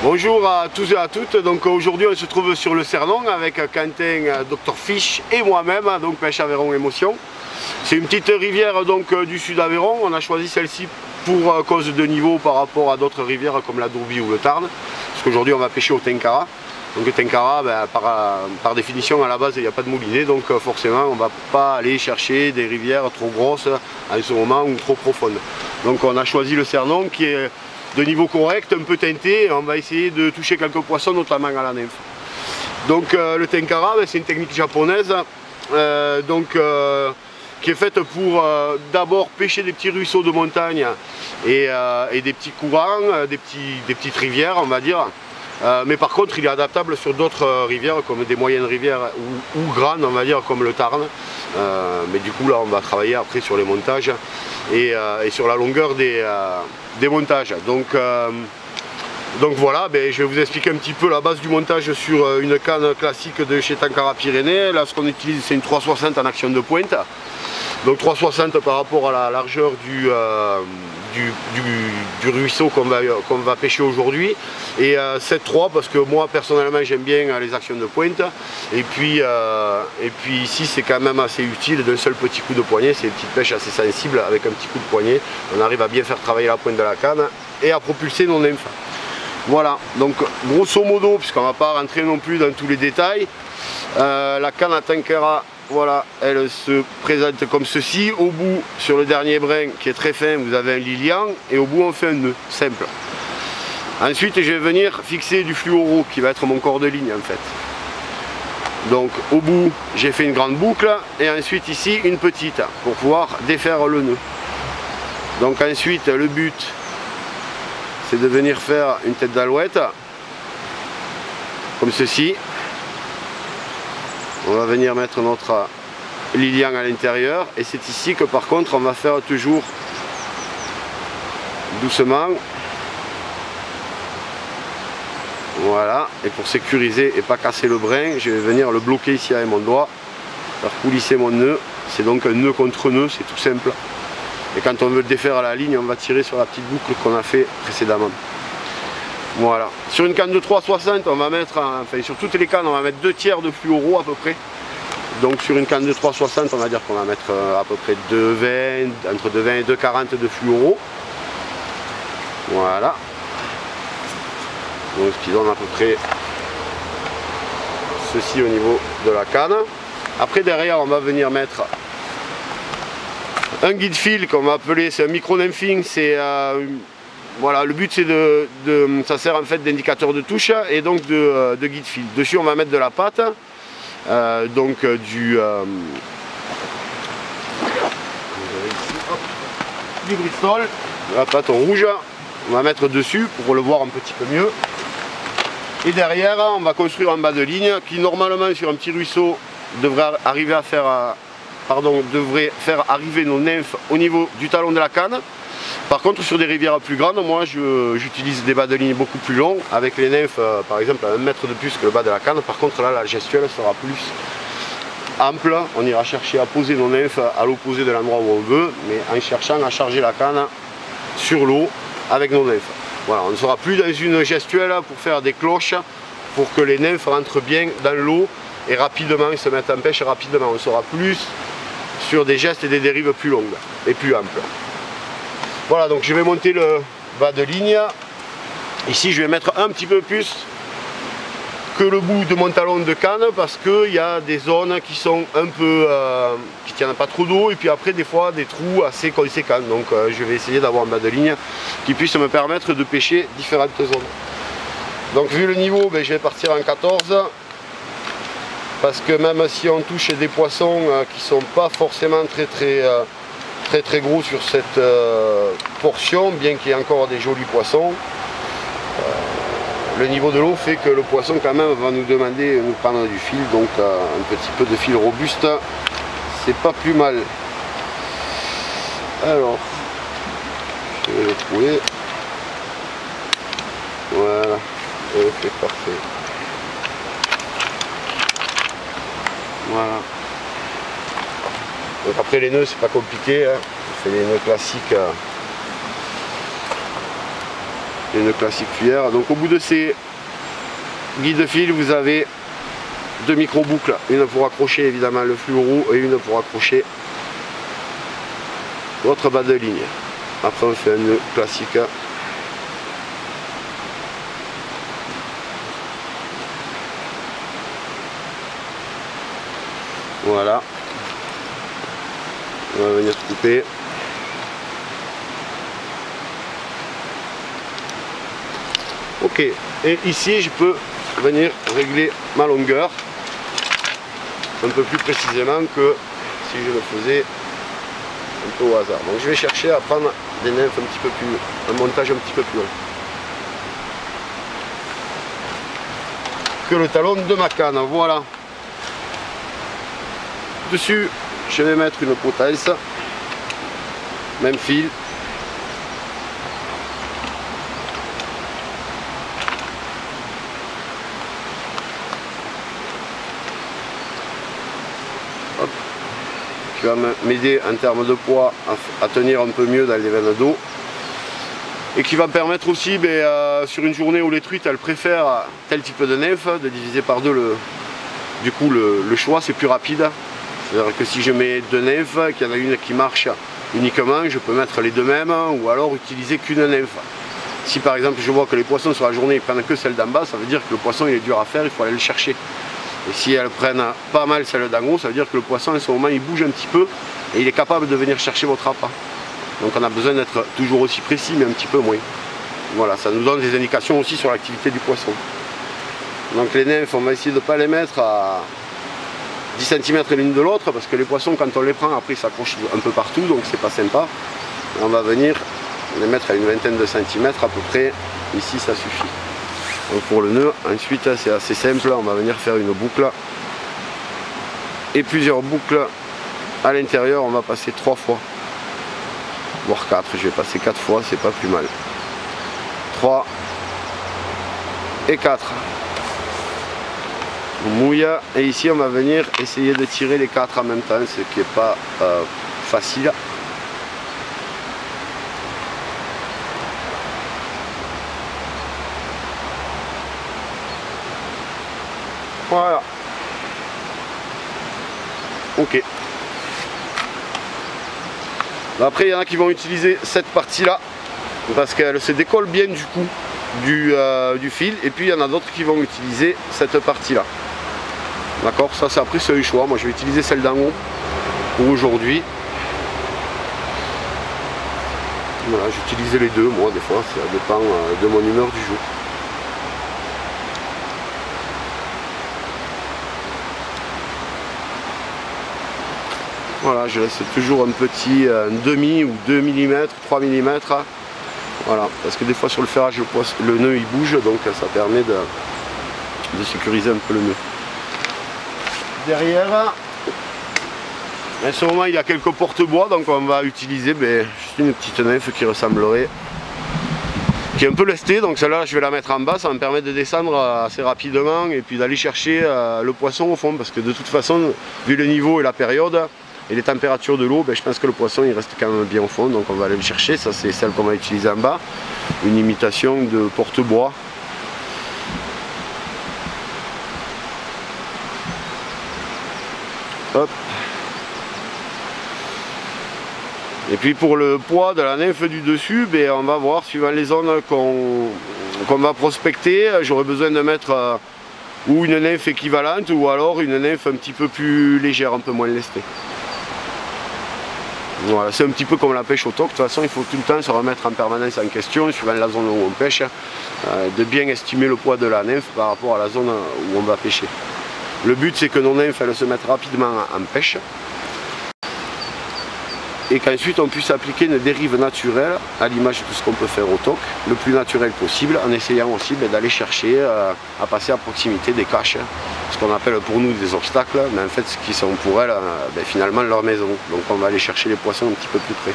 Bonjour à tous et à toutes. Donc aujourd'hui on se trouve sur le Cernon avec Quentin, Dr Fish et moi-même, donc Pêche Aveyron Émotion. C'est une petite rivière donc du sud Aveyron. On a choisi celle-ci pour cause de niveau par rapport à d'autres rivières comme la Dourbie ou le Tarn. Parce qu'aujourd'hui on va pêcher au Tenkara. Donc le Tenkara, par définition à la base il n'y a pas de moulinet, donc forcément on ne va pas aller chercher des rivières trop grosses en ce moment ou trop profondes. Donc on a choisi le Cernon qui est de niveau correct, un peu teinté, et on va essayer de toucher quelques poissons, notamment à la nymphe. Donc le Tenkara, c'est une technique japonaise qui est faite pour d'abord pêcher des petits ruisseaux de montagne et des petits courants, des petites rivières on va dire. Mais par contre il est adaptable sur d'autres rivières comme des moyennes rivières ou grandes on va dire comme le Tarn. Mais du coup là on va travailler après sur les montages et sur la longueur des montages. Donc voilà, je vais vous expliquer un petit peu la base du montage sur une canne classique de chez Tenkara Pyrénées. Là ce qu'on utilise c'est une 360 en action de pointe. Donc 360 par rapport à la largeur du ruisseau qu'on va pêcher aujourd'hui. Et 7-3 parce que moi personnellement j'aime bien les actions de pointe. Et puis ici c'est quand même assez utile d'un seul petit coup de poignet. C'est une petite pêche assez sensible avec un petit coup de poignet. On arrive à bien faire travailler la pointe de la canne et à propulser nos nymphes. Voilà, donc grosso modo, puisqu'on ne va pas rentrer non plus dans tous les détails, la canne à Tenkara, voilà, elle se présente comme ceci. Au bout, sur le dernier brin qui est très fin, vous avez un lilian et au bout on fait un nœud simple. Ensuite je vais venir fixer du fluoro qui va être mon corps de ligne en fait. Donc au bout j'ai fait une grande boucle et ensuite ici une petite pour pouvoir défaire le nœud. Donc ensuite le but c'est de venir faire une tête d'alouette comme ceci. On va venir mettre notre lilian à l'intérieur et c'est ici que par contre on va faire toujours doucement. Voilà, et pour sécuriser et pas casser le brin, je vais venir le bloquer ici avec mon doigt, faire coulisser mon nœud. C'est donc un nœud contre nœud, c'est tout simple. Et quand on veut le défaire à la ligne, on va tirer sur la petite boucle qu'on a fait précédemment. Voilà. Sur une canne de 360, on va mettre, enfin sur toutes les cannes, on va mettre 2 tiers de fluoro à peu près. Donc sur une canne de 360, on va dire qu'on va mettre à peu près 2,20, entre 2,20 et 2,40 de fluoro. Voilà. Donc ce qui donne à peu près ceci au niveau de la canne. Après derrière, on va venir mettre un guide fil qu'on va appeler, c'est un micro nymphing, c'est voilà, le but c'est ça sert en fait d'indicateur de touche et donc de guide fil. Dessus on va mettre de la pâte, du Bristol, de la pâte rouge, on va mettre dessus pour le voir un petit peu mieux. Et derrière on va construire un bas de ligne qui normalement sur un petit ruisseau devrait arriver à faire devrait faire arriver nos nymphes au niveau du talon de la canne. Par contre sur des rivières plus grandes, moi j'utilise des bas de ligne beaucoup plus longs avec les nymphes par exemple à 1 mètre de plus que le bas de la canne. Par contre là la gestuelle sera plus ample, on ira chercher à poser nos nymphes à l'opposé de l'endroit où on veut, mais en cherchant à charger la canne sur l'eau avec nos nymphes. Voilà, on ne sera plus dans une gestuelle pour faire des cloches pour que les nymphes rentrent bien dans l'eau et rapidement se mettent en pêche rapidement. On sera plus sur des gestes et des dérives plus longues et plus amples. Voilà, donc je vais monter le bas de ligne. Ici je vais mettre un petit peu plus que le bout de mon talon de canne parce qu'il y a des zones qui sont un peu qui tiennent pas trop d'eau et puis après des fois des trous assez conséquents. Donc je vais essayer d'avoir un bas de ligne qui puisse me permettre de pêcher différentes zones. Donc vu le niveau, je vais partir en 14. Parce que même si on touche des poissons qui ne sont pas forcément très gros sur cette portion, bien qu'il y ait encore des jolis poissons, le niveau de l'eau fait que le poisson quand même va nous demander de nous prendre du fil, donc un petit peu de fil robuste, c'est pas plus mal. Alors, je vais le trouver. Voilà, ok, parfait. Voilà. Donc après les nœuds c'est pas compliqué, hein. On fait les nœuds classiques et une classique cuillère. Donc au bout de ces guides fil, vous avez deux micro-boucles, une pour accrocher évidemment le fluoro et une pour accrocher votre bas de ligne. Après on fait un nœud classique. Voilà. On va venir couper. Ok, et ici je peux venir régler ma longueur un peu plus précisément que si je le faisais un peu au hasard. Donc je vais chercher à prendre des nymphes un petit peu plus, un montage un petit peu plus long que le talon de ma canne. Voilà. Dessus, je vais mettre une potence, même fil. Hop. Qui va m'aider en termes de poids à tenir un peu mieux dans les veines d'eau. Et qui va me permettre aussi, sur une journée où les truites elles préfèrent tel type de nymphe, de diviser par deux le choix, c'est plus rapide. C'est-à-dire que si je mets deux nymphes, qu'il y en a une qui marche uniquement, je peux mettre les deux mêmes ou alors utiliser qu'une nymphe. Si par exemple je vois que les poissons sur la journée ils prennent que celle d'en bas, ça veut dire que le poisson il est dur à faire, il faut aller le chercher. Et si elles prennent pas mal celle d'en haut, ça veut dire que le poisson en ce moment il bouge un petit peu et il est capable de venir chercher votre appât. Donc on a besoin d'être toujours aussi précis mais un petit peu moins. Voilà, ça nous donne des indications aussi sur l'activité du poisson. Donc les nymphes, on va essayer de ne pas les mettre à 10 cm l'une de l'autre parce que les poissons quand on les prend après ils s'accrochent un peu partout donc c'est pas sympa. Et on va venir les mettre à une vingtaine de centimètres à peu près, ici ça suffit. Donc pour le nœud, ensuite c'est assez simple, on va venir faire une boucle et plusieurs boucles à l'intérieur, on va passer 3 fois, voire 4, je vais passer 4 fois, c'est pas plus mal. 3 et 4. On mouille et ici on va venir essayer de tirer les 4 en même temps, ce qui n'est pas facile. Voilà. Ok. Après il y en a qui vont utiliser cette partie là parce qu'elle se décolle bien du coup du fil, et puis il y en a d'autres qui vont utiliser cette partie là. D'accord, ça c'est après c'est un choix. Moi je vais utiliser celle d'en haut pour aujourd'hui. Voilà, j'utilise les deux moi des fois, ça dépend de mon humeur du jour. Voilà, je laisse toujours un petit demi ou 2 mm, 3 mm. Voilà, parce que des fois sur le ferrage le nœud il bouge, donc ça permet de sécuriser un peu le nœud. Derrière, en ce moment il y a quelques porte-bois, donc on va utiliser juste une petite nymphe qui ressemblerait, qui est un peu lestée, donc celle-là je vais la mettre en bas, ça va me permettre de descendre assez rapidement et puis d'aller chercher le poisson au fond, parce que de toute façon, vu le niveau et la période et les températures de l'eau, je pense que le poisson il reste quand même bien au fond, donc on va aller le chercher. Ça c'est celle qu'on va utiliser en bas, une imitation de porte-bois. Hop. Et puis pour le poids de la nymphe du dessus, on va voir suivant les zones qu'on va prospecter. J'aurai besoin de mettre ou une nymphe équivalente ou alors une nymphe un petit peu plus légère, un peu moins lestée. Voilà, c'est un petit peu comme la pêche au toc. De toute façon il faut tout le temps se remettre en permanence en question, suivant la zone où on pêche, de bien estimer le poids de la nymphe par rapport à la zone où on va pêcher. Le but c'est que nos nymphes elles se mettent rapidement en pêche et qu'ensuite on puisse appliquer une dérive naturelle à l'image de ce qu'on peut faire au toc, le plus naturel possible, en essayant aussi d'aller chercher à passer à proximité des caches, ce qu'on appelle pour nous des obstacles, mais en fait ce qui sont pour elles finalement leur maison. Donc on va aller chercher les poissons un petit peu plus près.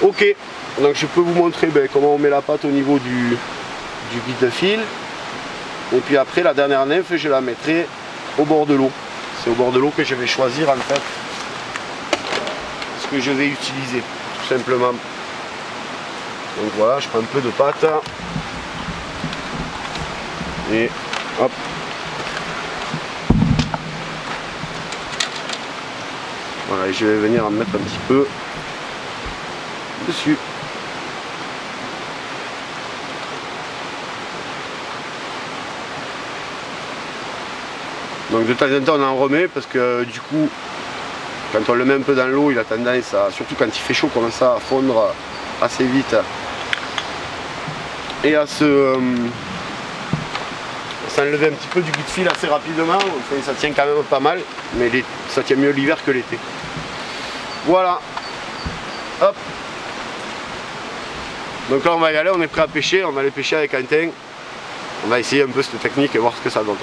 Ok, donc je peux vous montrer comment on met la pâte au niveau du guide fil. Et puis après la dernière nymphe je la mettrai au bord de l'eau. C'est au bord de l'eau que je vais choisir en fait ce que je vais utiliser tout simplement. Donc voilà, je prends un peu de pâte. Et hop. Voilà, et je vais venir en mettre un petit peu dessus. Donc de temps en temps on en remet parce que du coup quand on le met un peu dans l'eau il a tendance à, surtout quand il fait chaud, comme ça à fondre assez vite et à s'enlever un petit peu du bout de fil assez rapidement. Enfin, ça tient quand même pas mal, mais ça tient mieux l'hiver que l'été. Voilà. Hop. Donc là on va y aller, on est prêt à pêcher, on va aller pêcher avec Quentin. On va essayer un peu cette technique et voir ce que ça donne.